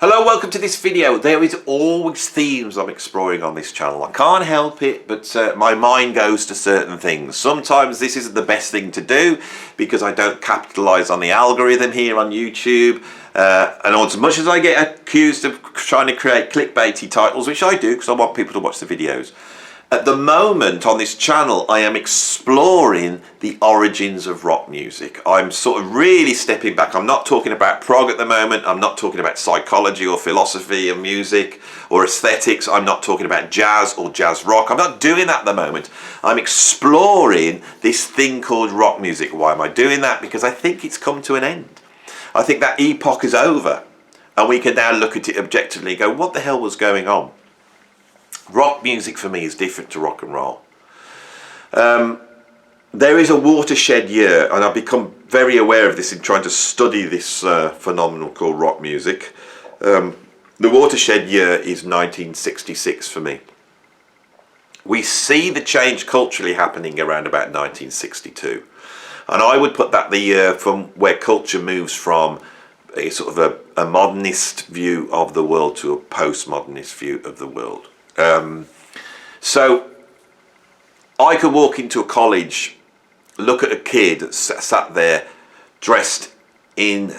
Hello, welcome to this video. There is always themes I'm exploring on this channel. I can't help it, but my mind goes to certain things. Sometimes this isn't the best thing to do because I don't capitalize on the algorithm here on YouTube. And as much as I get accused of trying to create clickbaity titles, which I do because I want people to watch the videos, at the moment on this channel I am exploring the origins of rock music. I'm sort of really stepping back. I'm not talking about prog at the moment. I'm not talking about psychology or philosophy of music or aesthetics. I'm not talking about jazz or jazz rock. I'm not doing that at the moment. I'm exploring this thing called rock music. Why am I doing that? Because I think it's come to an end. I think that epoch is over and we can now look at it objectively and go, what the hell was going on? Rock music for me is different to rock and roll. There is a watershed year, and I've become very aware of this in trying to study this phenomenon called rock music. The watershed year is 1966 for me. We see the change culturally happening around about 1962. And I would put that the year from where culture moves from a sort of a modernist view of the world to a postmodernist view of the world. So I could walk into a college, look at a kid sat there dressed in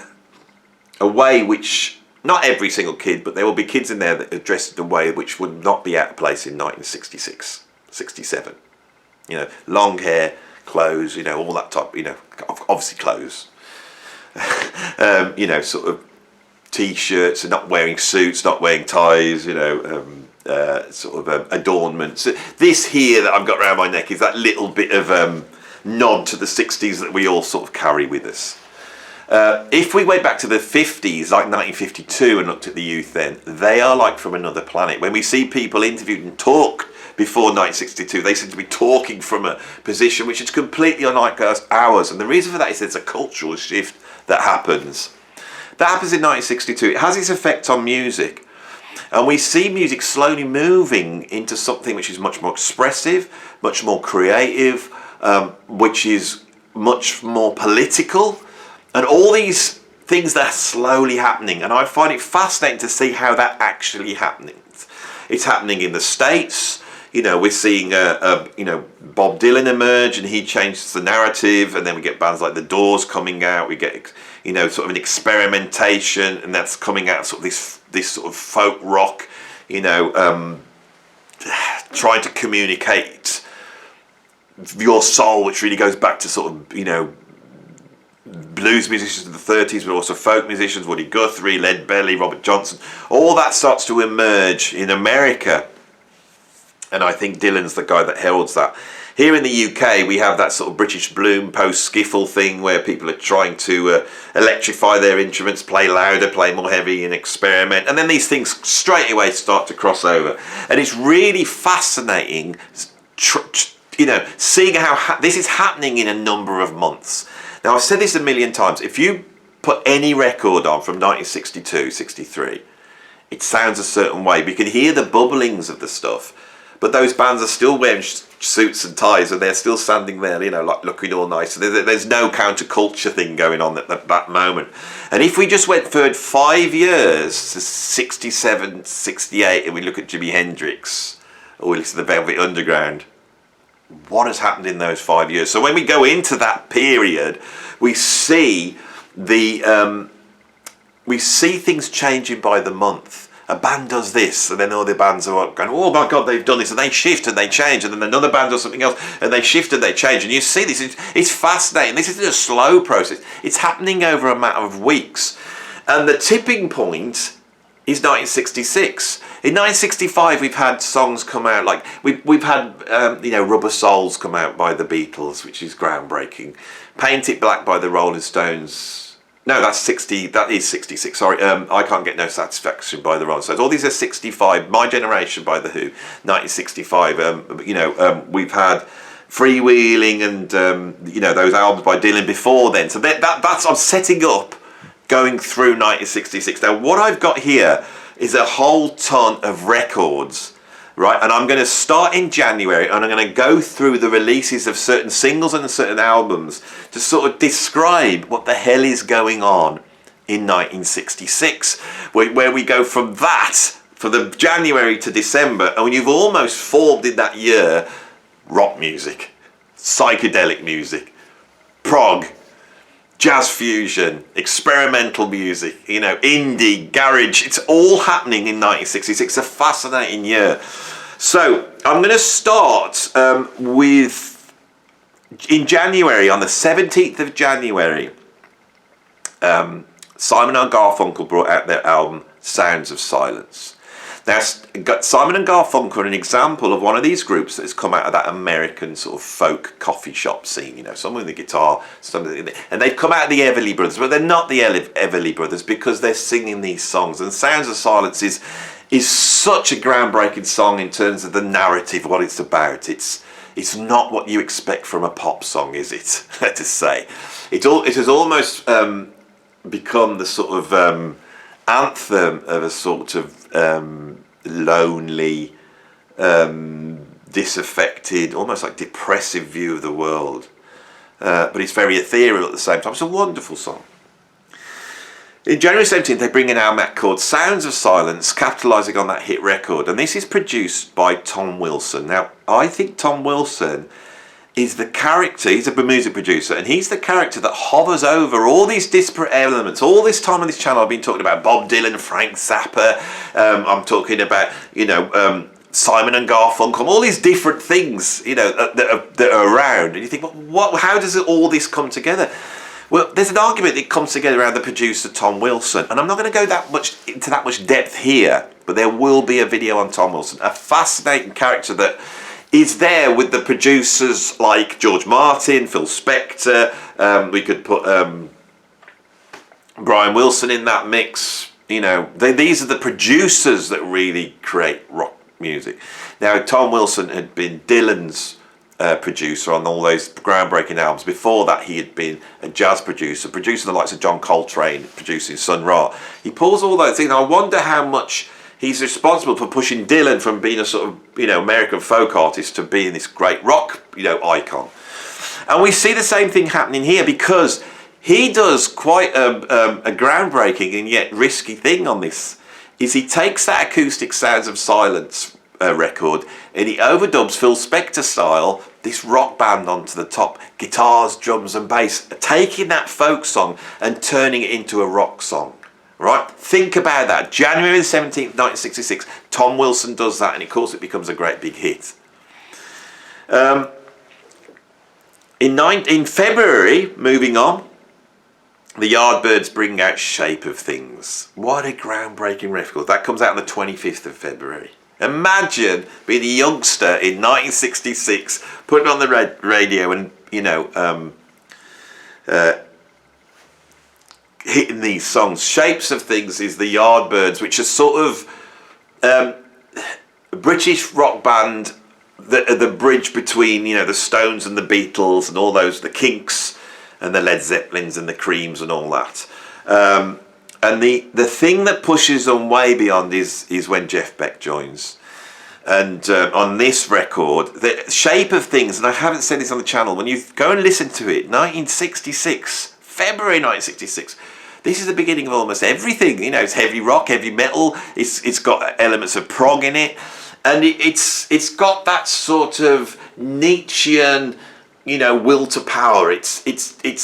a way which, not every single kid, but there will be kids in there that are dressed in a way which would not be out of place in 1966, 67. You know, long hair, clothes, you know, all that type, you know, obviously clothes. You know, sort of t-shirts, and not wearing suits, not wearing ties, you know, sort of adornments. This here that I've got around my neck is that little bit of nod to the 60s that we all sort of carry with us. If we went back to the 50s, like 1952, and looked at the youth then, they are like from another planet. When we see people interviewed and talk before 1962, they seem to be talking from a position which is completely unlike ours. And the reason for that is there's a cultural shift that happens. That happens in 1962. It has its effect on music. And we see music slowly moving into something which is much more expressive, much more creative, which is much more political, and all these things that are slowly happening. And I find it fascinating to see how that actually happening. It's happening in the States. You know, we're seeing you know, Bob Dylan emerge, and he changes the narrative, and then we get bands like The Doors coming out. We get, you know, sort of an experimentation, and that's coming out sort of this sort of folk rock, you know, trying to communicate your soul, which really goes back to sort of, you know, blues musicians of the 30s, but also folk musicians, Woody Guthrie, Lead Belly, Robert Johnson. All that starts to emerge in America, and I think Dylan's the guy that heralds that. Here in the UK, we have that sort of British Bloom post-skiffle thing where people are trying to electrify their instruments, play louder, play more heavy, and experiment. And then these things straight away start to cross over. And it's really fascinating, you know, seeing how this is happening in a number of months. Now, I've said this a million times. If you put any record on from 1962, 63, it sounds a certain way. We can hear the bubblings of the stuff. But those bands are still wearing suits and ties, and they're still standing there, you know, like looking all nice. So there's no counterculture thing going on at that moment. And if we just went forward 5 years to 67, 68, and we look at Jimi Hendrix, or we listen to the Velvet Underground, what has happened in those 5 years? So when we go into that period, we see things changing by the month. A band does this, and then all the bands are going, oh my God, they've done this, and they shift and they change, and then another band does something else, and they shift and they change, and you see this, it's fascinating. This isn't a slow process, it's happening over a matter of weeks. And the tipping point is 1966. In 1965, we've had songs come out, like, we've had, you know, Rubber Souls come out by the Beatles, which is groundbreaking. Paint It Black by the Rolling Stones. No, that is 66, sorry. I Can't Get No Satisfaction by the Rolling Stones. All these are 65. My Generation by The Who, 1965. You know, we've had Freewheeling and, you know, those albums by Dylan before then. So that's, I'm setting up going through 1966. Now, what I've got here is a whole ton of records, right? And I'm going to start in January, and I'm going to go through the releases of certain singles and certain albums to sort of describe what the hell is going on in 1966, where we go from that, for the January to December, and you've almost formed in that year rock music, psychedelic music, prog, jazz fusion, experimental music, you know, indie, garage. It's all happening in 1966. It's a fascinating year. So I'm going to start with, in January, on the 17th of January, Simon and Garfunkel brought out their album Sounds of Silence. Now, Simon and Garfunkel are an example of one of these groups that has come out of that American sort of folk coffee shop scene, you know, some with the guitar, and they've come out of the Everly Brothers, but they're not the Everly Brothers because they're singing these songs. And Sounds of Silence is such a groundbreaking song in terms of the narrative, what it's about. It's not what you expect from a pop song, is it? Let us say. It has almost become the sort of anthem of a sort of lonely, disaffected, almost like depressive view of the world. But it's very ethereal at the same time. It's a wonderful song. In January 17th, they bring an album out called Sounds of Silence, capitalising on that hit record. And this is produced by Tom Wilson. Now, I think Tom Wilson is the character, he's a music producer, and he's the character that hovers over all these disparate elements. All this time on this channel I've been talking about Bob Dylan, Frank Zappa, I'm talking about, you know, Simon and Garfunkel, all these different things, you know, that are around. And you think, well, how does all this come together? Well, there's an argument that comes together around the producer Tom Wilson, and I'm not going to go into that much depth here, but there will be a video on Tom Wilson, a fascinating character that is there with the producers like George Martin, Phil Spector. We could put Brian Wilson in that mix. You know, these are the producers that really create rock music. Now, Tom Wilson had been Dylan's producer on all those groundbreaking albums. Before that, he had been a jazz producer, producing the likes of John Coltrane, producing Sun Ra. He pulls all those things. I wonder how much he's responsible for pushing Dylan from being a sort of, you know, American folk artist to being this great rock, you know, icon. And we see the same thing happening here because he does quite a groundbreaking and yet risky thing on this. Is he takes that acoustic Sounds of Silence record and he overdubs Phil Spector style this rock band onto the top, guitars, drums and bass, taking that folk song and turning it into a rock song. Right? Think about that. January the 17th, 1966, Tom Wilson does that, and of course it becomes a great big hit. In February, moving on, the Yardbirds bring out Shape of Things. What a groundbreaking record. That comes out on the 25th of February. Imagine being a youngster in 1966, putting on the radio and, you know, hitting these songs. Shapes of Things is the Yardbirds, which are sort of a British rock band that are the bridge between, you know, the Stones and the Beatles and all those, the Kinks and the Led Zeppelins and the Creams and all that. And the thing that pushes them way beyond is when Jeff Beck joins. And on this record, the Shape of Things, and I haven't said this on the channel, when you go and listen to it, 1966, February 1966, this is the beginning of almost everything. You know, it's heavy rock, heavy metal. It's got elements of prog in it, and it's got that sort of Nietzschean, you know, will to power. It's the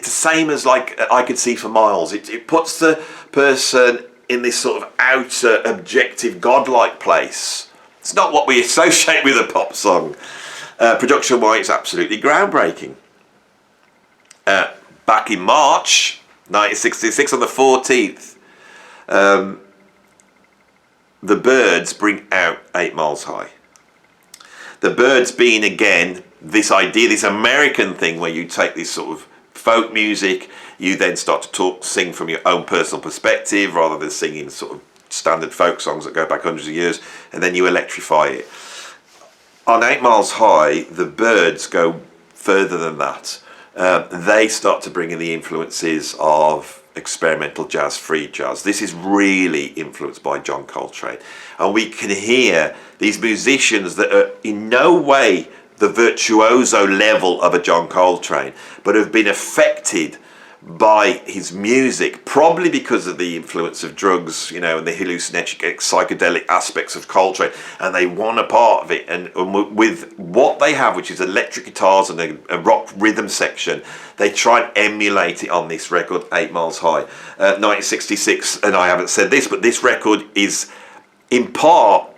same as like I Could See for Miles. It puts the person in this sort of outer, objective, godlike place. It's not what we associate with a pop song. Production-wise, it's absolutely groundbreaking. Back in March 1966, on the 14th, the Byrds bring out 8 Miles High. The Byrds being, again, this idea, this American thing where you take this sort of folk music, you then start to sing from your own personal perspective rather than singing sort of standard folk songs that go back hundreds of years, and then you electrify it. On 8 Miles High, the Byrds go further than that. They start to bring in the influences of experimental jazz, free jazz. This is really influenced by John Coltrane. And we can hear these musicians that are in no way the virtuoso level of a John Coltrane, but have been affected by his music, probably because of the influence of drugs, you know, and the hallucinogenic psychedelic aspects of Coltrane, and they want a part of it. And with what they have, which is electric guitars and a rock rhythm section, they try and emulate it on this record, 8 Miles High, 1966. And I haven't said this, but this record is in part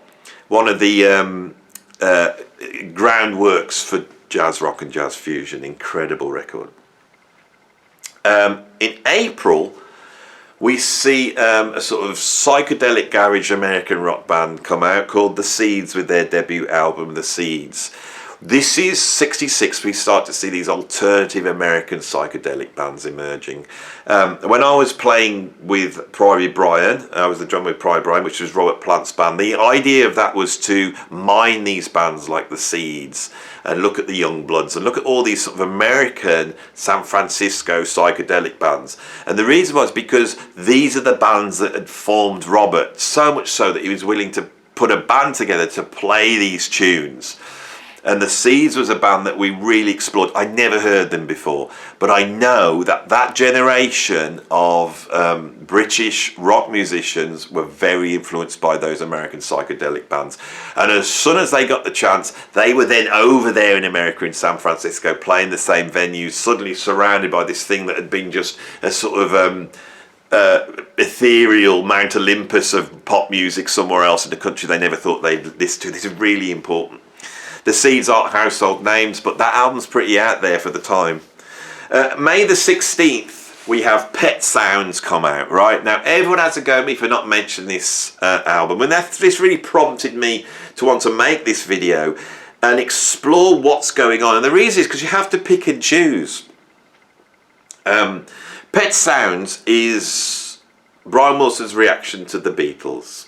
one of the groundworks for jazz rock and jazz fusion. Incredible record. In April, we see a sort of psychedelic garage American rock band come out called The Seeds with their debut album, The Seeds. This is 66. We start to see these alternative American psychedelic bands emerging. When I was playing with Prairie Brian, I was the drummer with Prairie Brian, which was Robert Plant's band. The idea of that was to mine these bands like The Seeds and look at the Youngbloods and look at all these sort of American San Francisco psychedelic bands. And the reason was because these are the bands that had formed Robert, so much so that he was willing to put a band together to play these tunes. And The Seeds was a band that we really explored. I never heard them before, but I know that that generation of British rock musicians were very influenced by those American psychedelic bands. And as soon as they got the chance, they were then over there in America, in San Francisco, playing the same venues, suddenly surrounded by this thing that had been just a sort of ethereal Mount Olympus of pop music somewhere else in the country they never thought they'd listen to. This is really important. The Seeds aren't household names, but that album's pretty out there for the time. May the 16th, we have Pet Sounds come out, right? Now, everyone has a go at me for not mentioning this album, and this really prompted me to want to make this video and explore what's going on. And the reason is because you have to pick and choose. Pet Sounds is Brian Wilson's reaction to the Beatles.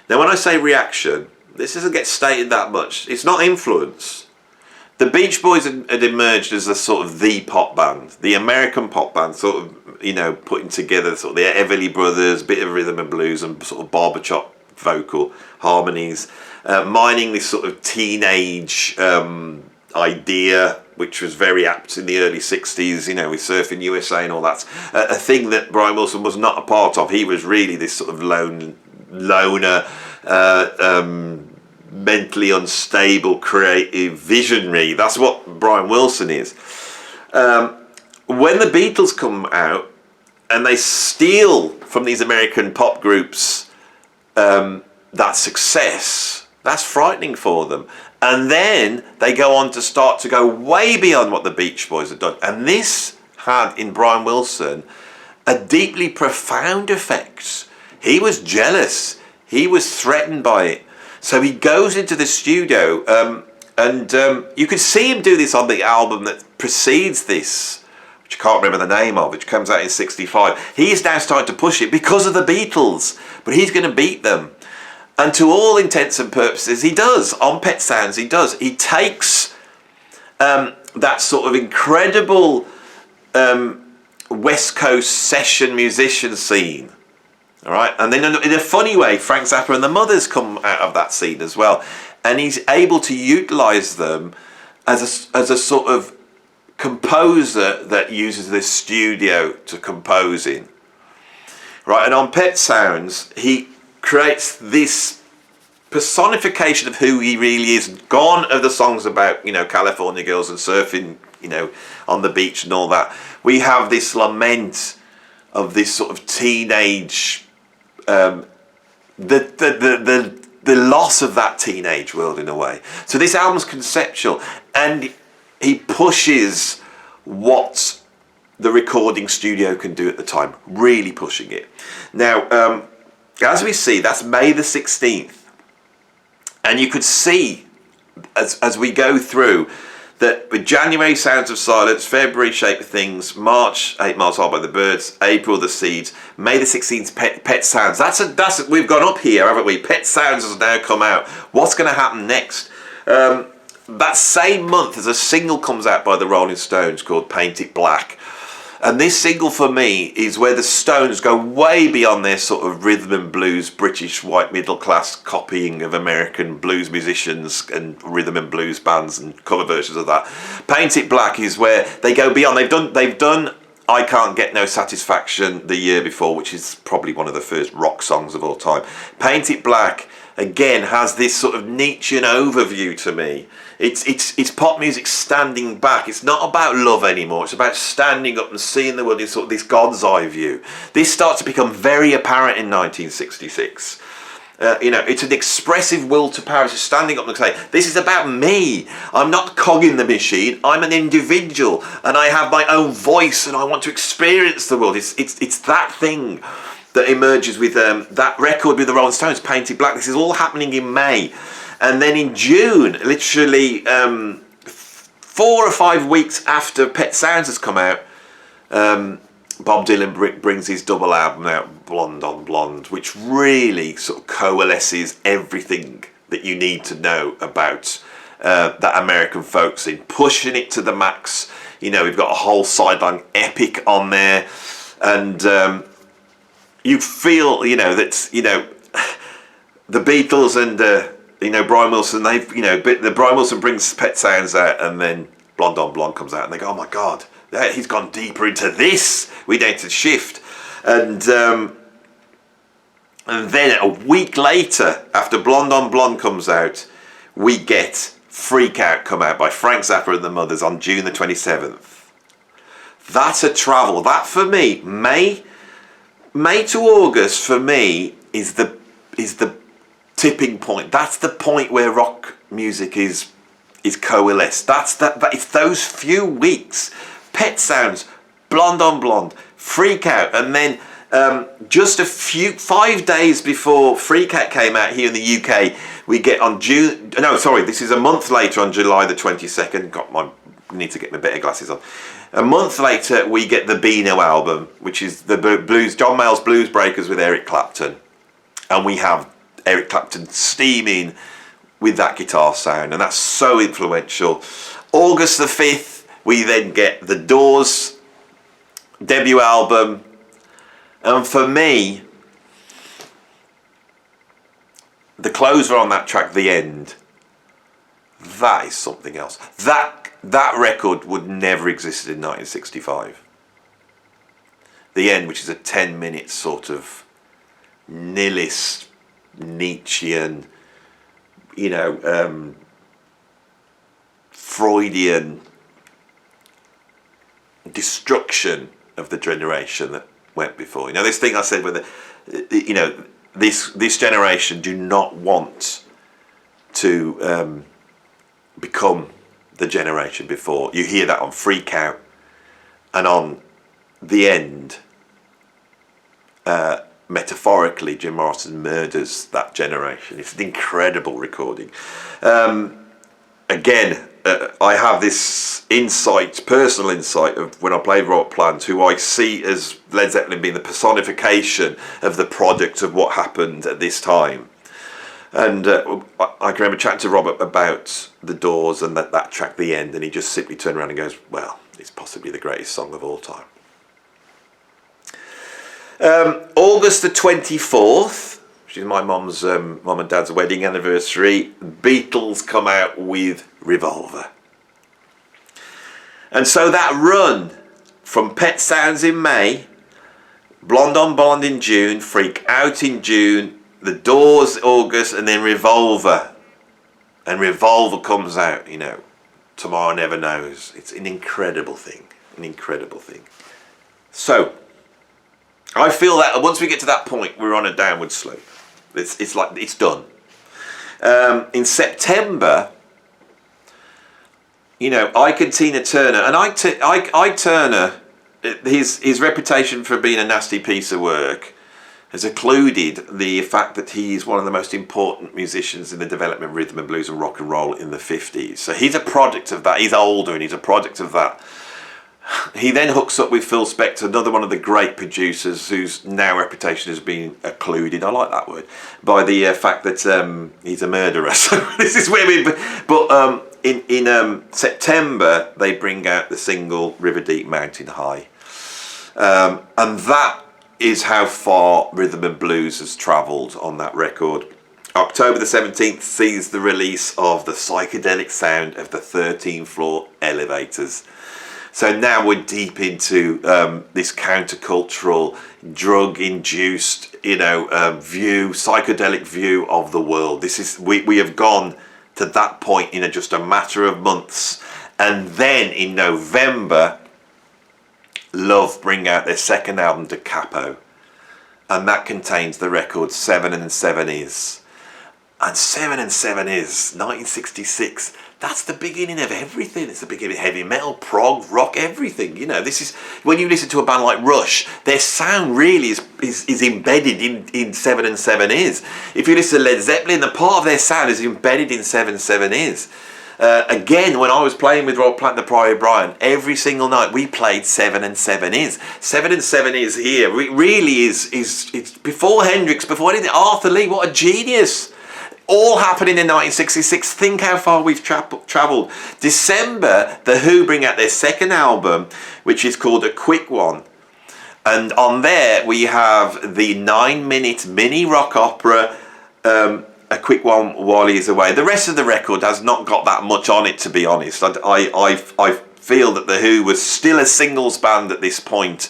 Now, when I say reaction, this doesn't get stated that much. It's not influence. The Beach Boys had emerged as a sort of the pop band, the American pop band, sort of, you know, putting together sort of the Everly Brothers, bit of rhythm and blues and sort of barber shop vocal harmonies, mining this sort of teenage idea, which was very apt in the early 60s, you know, with Surfing USA and all that. A thing that Brian Wilson was not a part of. He was really this sort of loner, mentally unstable, creative visionary. That's what Brian Wilson is. When the Beatles come out and they steal from these American pop groups that success, that's frightening for them. And then they go on to start to go way beyond what the Beach Boys had done. And this had, in Brian Wilson, a deeply profound effect. He was jealous. He was threatened by it. So he goes into the studio and you could see him do this on the album that precedes this, which I can't remember the name of, which comes out in 65. He's now starting to push it because of the Beatles, but he's going to beat them. And to all intents and purposes, he does. On Pet Sounds, he does. He takes that sort of incredible West Coast session musician scene, all right? And then in a funny way, Frank Zappa and the Mothers come out of that scene as well. And he's able to utilise them as a sort of composer that uses the studio to compose in. Right, and on Pet Sounds, he creates this personification of who he really is. Gone are the songs about, you know, California girls and surfing, you know, on the beach and all that. We have this lament of this sort of teenage, the loss of that teenage world in a way. So this album's conceptual, and he pushes what the recording studio can do at the time, really pushing it. Now, as we see, that's May the 16th. And you could see, as we go through, that with January, Sounds of Silence, February, Shape of Things, March, 8 Miles High by the Birds, April, The Seeds, May the 16th, Pet Sounds. We've gone up here, haven't we? Pet Sounds has now come out. What's going to happen next? That same month, as a single comes out by the Rolling Stones called Paint It Black. And this single for me is where the Stones go way beyond their sort of rhythm and blues, British white middle class copying of American blues musicians and rhythm and blues bands and cover versions of that. Paint It Black is where they go beyond. They've done I Can't Get No Satisfaction the year before, which is probably one of the first rock songs of all time. Paint It Black, again, has this sort of Nietzschean overview to me. It's pop music standing back. It's not about love anymore. It's about standing up and seeing the world in sort of this God's eye view. This starts to become very apparent in 1966. It's an expressive will to power. It's standing up and say, this is about me. I'm not cogging the machine. I'm an individual and I have my own voice and I want to experience the world. It's that thing that emerges with that record with the Rolling Stones, Painted Black. This is all happening in May. And then in June, literally 4 or 5 weeks after Pet Sounds has come out, Bob Dylan brings his double album out, Blonde on Blonde, which really sort of coalesces everything that you need to know about that American folk scene, pushing it to the max. We've got a whole sideline epic on there, and you feel, that, the Beatles and Brian Wilson, the Brian Wilson brings Pet Sounds out, and then Blonde on Blonde comes out, and they go, oh my God, he's gone deeper into this. We need to shift. And then a week later, after Blonde on Blonde comes out, we get Freak Out come out by Frank Zappa and the Mothers on June the 27th. That's a travel. That for me, May to August for me is the tipping point. That's the point where rock music is coalesced. It's those few weeks. Pet Sounds, Blonde on Blonde, Freak Out, and then just 5 days before Freak Out came out here in the UK, we get this is a month later, on July the 22nd. Need to get my better glasses on. A month later, we get the Beano album, which is the John Mayall's Blues Breakers with Eric Clapton, and we have Eric Clapton steaming with that guitar sound, and that's so influential. August the 5th, we then get the Doors debut album, and for me, the closer on that track, The End, that is something else. That record would never exist in 1965. The End, which is a 10-minute sort of nihilist, Nietzschean, Freudian destruction of the generation that went before. This thing I said with this generation do not want to become the generation before. You hear that on Freak Out and on The End. Metaphorically, Jim Morrison murders that generation. It's an incredible recording. Again, I have this personal insight of when I played Robert Plant, who I see as Led Zeppelin being the personification of the product of what happened at this time. And I can remember chatting to Robert about the Doors and that track, The End, and he just simply turned around and goes, well, it's possibly the greatest song of all time. August the 24th, which is my mum and dad's wedding anniversary, Beatles come out with Revolver. And so that run from Pet Sounds in May, Blonde on Blonde in June, Freak Out in June, The Doors August, and then Revolver. And Revolver comes out, Tomorrow Never Knows. It's an incredible thing. So, I feel that once we get to that point, we're on a downward slope. It's like it's done. In September, Ike and Tina Turner, and Ike Turner, his reputation for being a nasty piece of work has occluded the fact that he's one of the most important musicians in the development of rhythm and blues and rock and roll in the 50s. So he's a product of that. He's older and he's a product of that. He then hooks up with Phil Spector, another one of the great producers whose now reputation has been occluded, I like that word, by the fact that he's a murderer. So this is where in September they bring out the single River Deep Mountain High. And that is how far rhythm and blues has travelled on that record. October the 17th sees the release of the psychedelic sound of the 13th Floor Elevators. So now we're deep into this countercultural, drug-induced, psychedelic view of the world. We have gone to that point in just a matter of months. And then in November, Love bring out their second album, Da Capo. And that contains the record 7 and 7 Is. And 7 and 7 Is, 1966. That's the beginning of everything. It's the beginning of heavy metal, prog, rock, everything. This is when you listen to a band like Rush, their sound really is embedded in 7 and 7 Is. If you listen to Led Zeppelin, the part of their sound is embedded in 7 and 7 Is. Again, when I was playing with Rob Plant, the Private Brian, every single night we played 7 and 7 Is. 7 and 7 Is here. It really is it's before Hendrix, before anything. Arthur Lee, what a genius! All happening in 1966. Think how far we've travelled. December, The Who bring out their second album, which is called A Quick One. And on there we have the 9-minute mini rock opera, A Quick One While He's Away. The rest of the record has not got that much on it, to be honest. I feel that The Who was still a singles band at this point.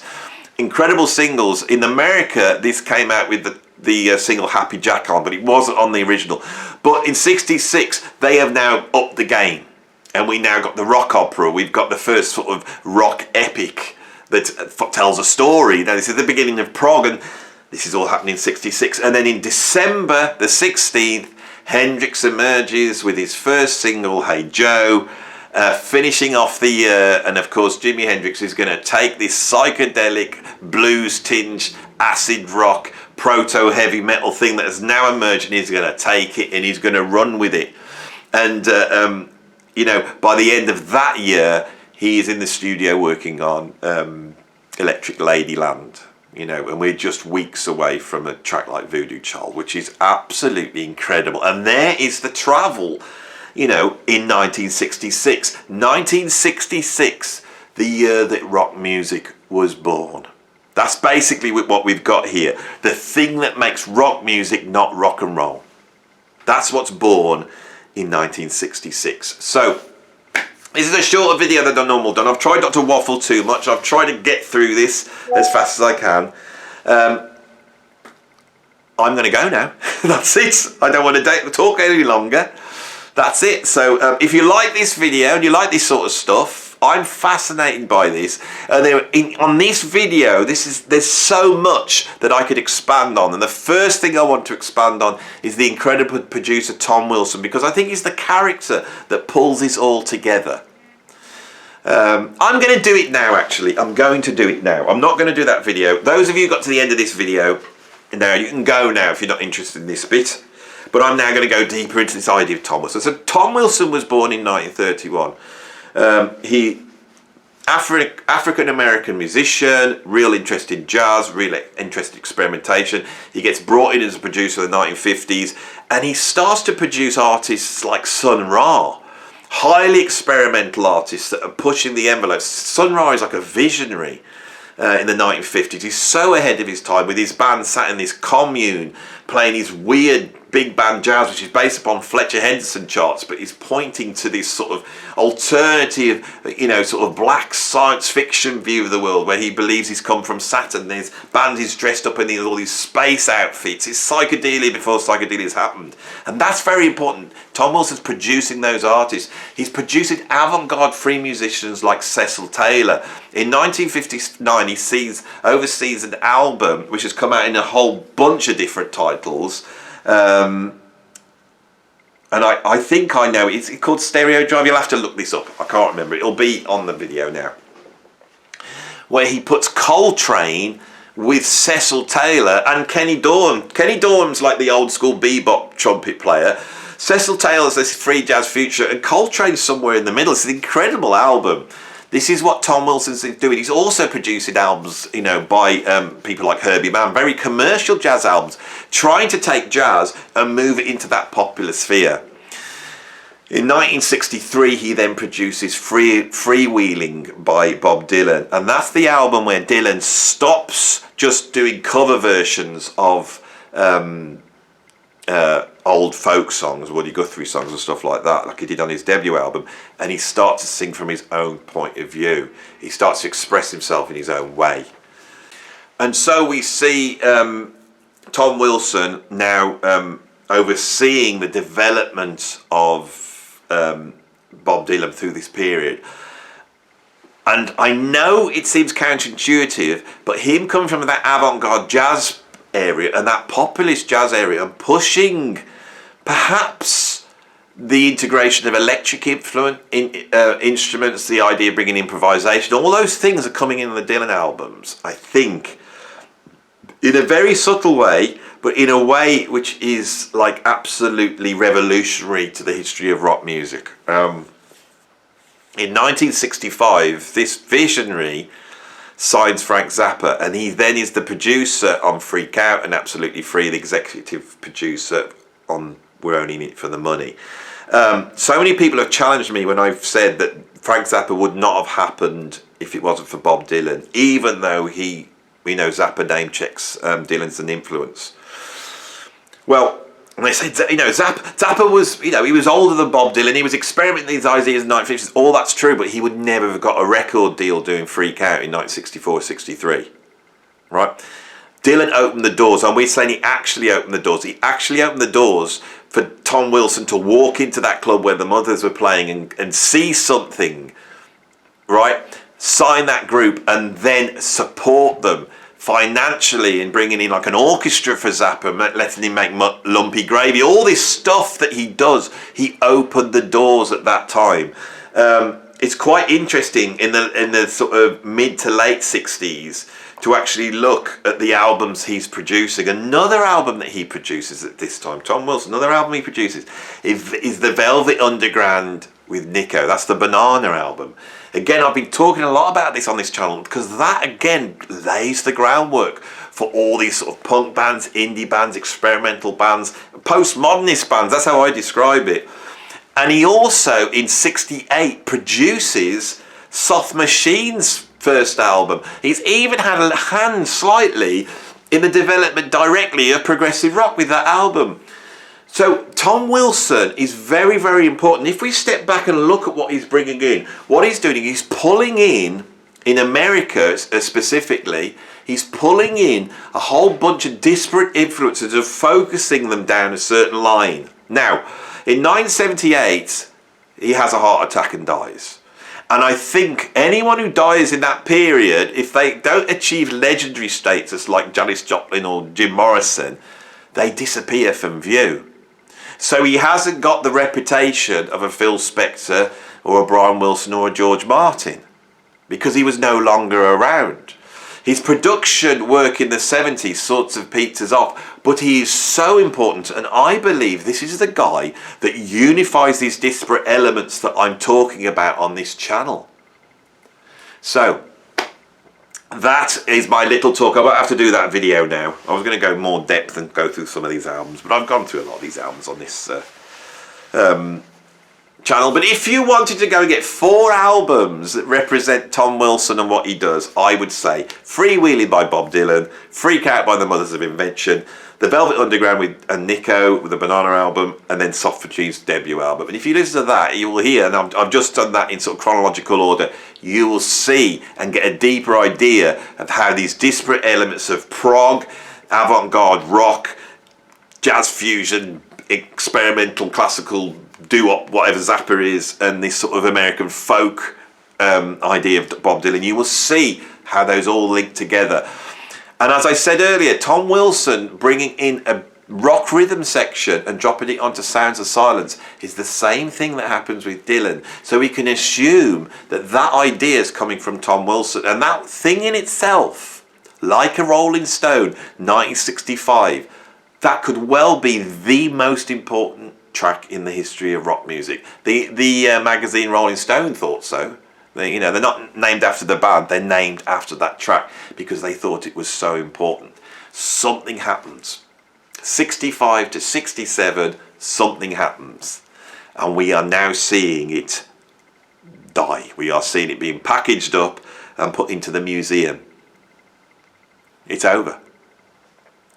Incredible singles. In America, this came out with the single Happy Jack on, but it wasn't on the original. But in 66, they have now upped the game. And we now got the rock opera. We've got the first sort of rock epic that tells a story. Now, this is the beginning of prog, and this is all happening in 66. And then in December the 16th, Hendrix emerges with his first single, Hey Joe, finishing off the year. And of course, Jimi Hendrix is going to take this psychedelic, blues-tinged, acid rock, proto-heavy metal thing that has now emerged, and he's going to take it and he's going to run with it. And, by the end of that year, he is in the studio working on Electric Ladyland. And we're just weeks away from a track like Voodoo Child, which is absolutely incredible. And there is the travel, in 1966. 1966, the year that rock music was born. That's basically what we've got here. The thing that makes rock music not rock and roll. That's what's born in 1966. So, this is a shorter video than I've normally done. I've tried not to waffle too much. I've tried to get through this as fast as I can. I'm going to go now. That's it. I don't want to talk any longer. That's it. So if you like this video and you like this sort of stuff, I'm fascinated by this. On this video, there's so much that I could expand on. And the first thing I want to expand on is the incredible producer Tom Wilson, because I think he's the character that pulls this all together. I'm going to do it now, actually. I'm going to do it now. I'm not going to do that video. Those of you who got to the end of this video, now you can go now if you're not interested in this bit. But I'm now going to go deeper into this idea of Tom Wilson. So Tom Wilson was born in 1931. He African-American musician, real interest in jazz, real interest in experimentation. He gets brought in as a producer in the 1950s, and he starts to produce artists like Sun Ra, highly experimental artists that are pushing the envelope. Sun Ra is like a visionary in the 1950s. He's so ahead of his time, with his band sat in this commune playing his weird big band jazz, which is based upon Fletcher Henderson charts, but he's pointing to this sort of alternative, sort of black science fiction view of the world, where he believes he's come from Saturn. His band is dressed up in all these space outfits. It's psychedelia before psychedelia has happened. And that's very important. Tom Wilson's producing those artists. He's producing avant-garde free musicians like Cecil Taylor. In 1959, he oversees an album which has come out in a whole bunch of different titles. And I think I know it's called Stereo Drive. You'll have to look this up. I can't remember. It'll be on the video now. Where he puts Coltrane with Cecil Taylor and Kenny Dorham. Kenny Dorham's like the old school bebop trumpet player. Cecil Taylor's this free jazz future, and Coltrane's somewhere in the middle. It's an incredible album. This is what Tom Wilson's doing. He's also producing albums, by people like Herbie Mann, very commercial jazz albums, trying to take jazz and move it into that popular sphere. In 1963, he then produces Freewheeling by Bob Dylan, and that's the album where Dylan stops just doing cover versions of old folk songs, Woody Guthrie songs and stuff like that, like he did on his debut album, and he starts to sing from his own point of view. He starts to express himself in his own way. And so we see Tom Wilson now overseeing the development of Bob Dylan through this period. And I know it seems counterintuitive, but him coming from that avant-garde jazz area and that populist jazz area and pushing perhaps the integration of electric instruments, the idea of bringing improvisation, all those things are coming in the Dylan albums, I think, in a very subtle way, but in a way which is like absolutely revolutionary to the history of rock music. In 1965, this visionary signs Frank Zappa, and he then is the producer on Freak Out and Absolutely Free, the executive producer on We're Only in It for the Money. So many people have challenged me when I've said that Frank Zappa would not have happened if it wasn't for Bob Dylan, even though we know Zappa name checks Dylan as an influence. Well, and they say, Zappa was, he was older than Bob Dylan. He was experimenting with these ideas in the 1950s. All that's true, but he would never have got a record deal doing Freak Out in 1964-63. Right? Dylan opened the doors, and we're saying he actually opened the doors. He actually opened the doors for Tom Wilson to walk into that club where the Mothers were playing and see something, right? Sign that group and then support them financially in bringing in like an orchestra for Zappa, letting him make Lumpy Gravy, all this stuff that he does. He opened the doors at that time. It's quite interesting in the sort of mid to late 60s to actually look at the albums he's producing. Another album that he produces at this time, Tom Wilson, another album he produces is the Velvet Underground with Nico. That's the Banana album. Again, I've been talking a lot about this on this channel because that again lays the groundwork for all these sort of punk bands, indie bands, experimental bands, postmodernist bands. That's how I describe it. And he also in '68 produces Soft Machine's first album. He's even had a hand slightly in the development directly of progressive rock with that album. So Tom Wilson is very, very important. If we step back and look at what he's bringing in, what he's doing, he's pulling in America specifically, he's pulling in a whole bunch of disparate influences and focusing them down a certain line. Now, in 1978, he has a heart attack and dies. And I think anyone who dies in that period, if they don't achieve legendary status like Janis Joplin or Jim Morrison, they disappear from view. So he hasn't got the reputation of a Phil Spector or a Brian Wilson or a George Martin because he was no longer around. His production work in the 70s sorts of peters off, but he is so important, and I believe this is the guy that unifies these disparate elements that I'm talking about on this channel. So that is my little talk. I won't have to do that video now. I was going to go more depth and go through some of these albums, but I've gone through a lot of these albums on this channel. But if you wanted to go and get 4 albums that represent Tom Wilson and what he does, I would say Freewheeling by Bob Dylan, Freak Out by the Mothers of Invention, The Velvet Underground and Nico with the Banana album, and then Soft Machine's debut album. And if you listen to that, you will hear, and I've just done that in sort of chronological order, you will see and get a deeper idea of how these disparate elements of prog, avant-garde rock, jazz fusion, experimental, classical, doo-wop, whatever Zappa is, and this sort of American folk idea of Bob Dylan, you will see how those all link together. And as I said earlier, Tom Wilson bringing in a rock rhythm section and dropping it onto Sounds of Silence is the same thing that happens with Dylan. So we can assume that that idea is coming from Tom Wilson, and that thing in itself, like a Rolling Stone, 1965, that could well be the most important track in the history of rock music. The magazine Rolling Stone thought so. They're not named after the band, they're named after that track because they thought it was so important. Something happens. 65 to 67, something happens. And we are now seeing it die. We are seeing it being packaged up and put into the museum. It's over.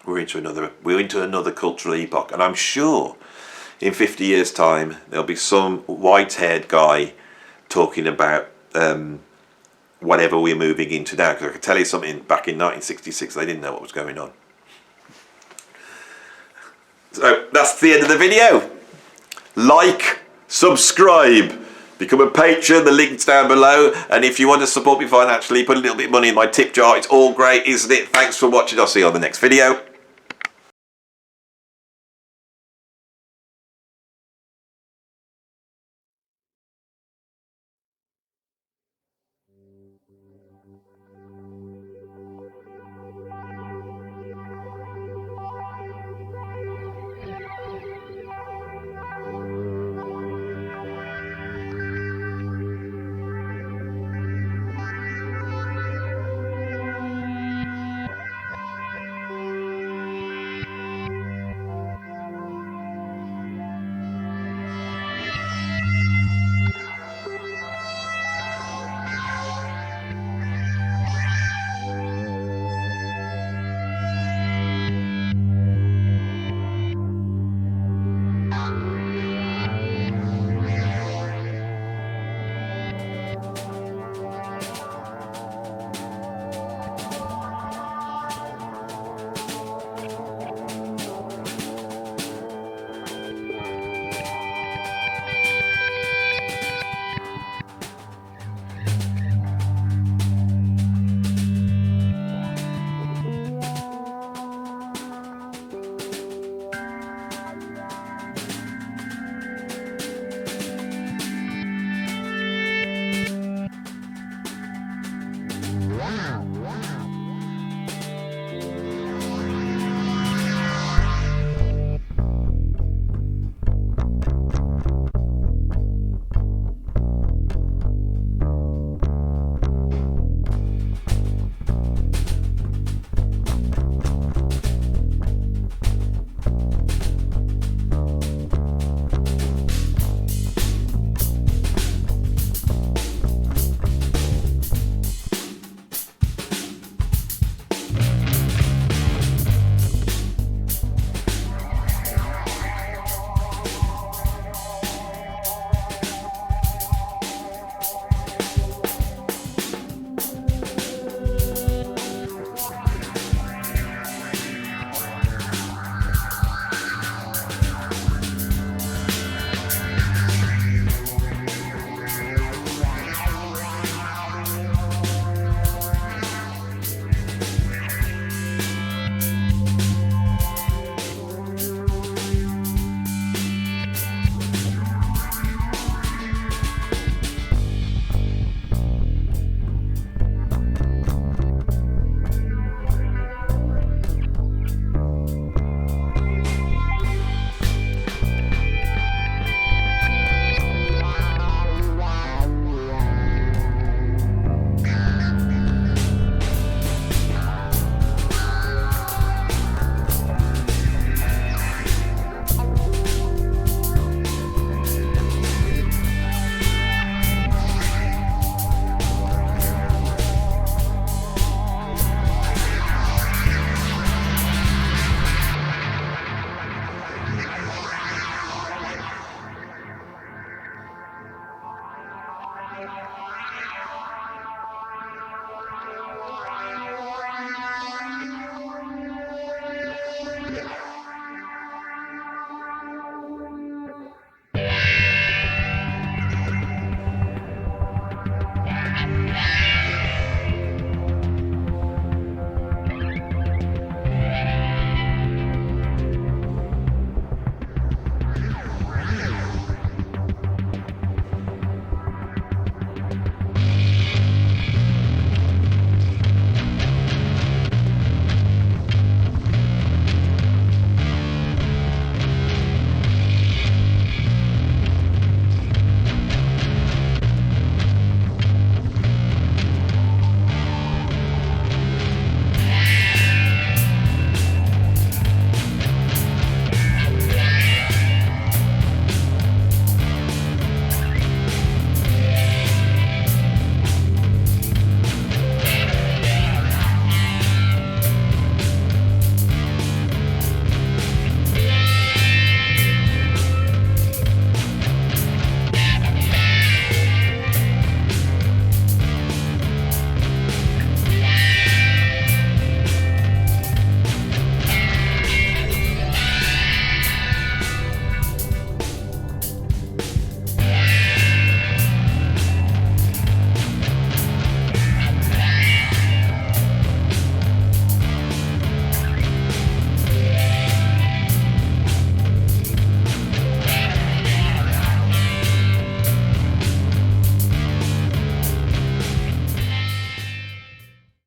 we're into another cultural epoch, and I'm sure in 50 years' time there'll be some white-haired guy talking about whatever we're moving into now. Because I can tell you something, back in 1966 they didn't know what was going on. So that's the end of the video. Like, subscribe, become a patron, the link's down below, and if you want to support me financially, put a little bit of money in my tip jar. It's all great, isn't it? Thanks for watching. I'll see you on the next video.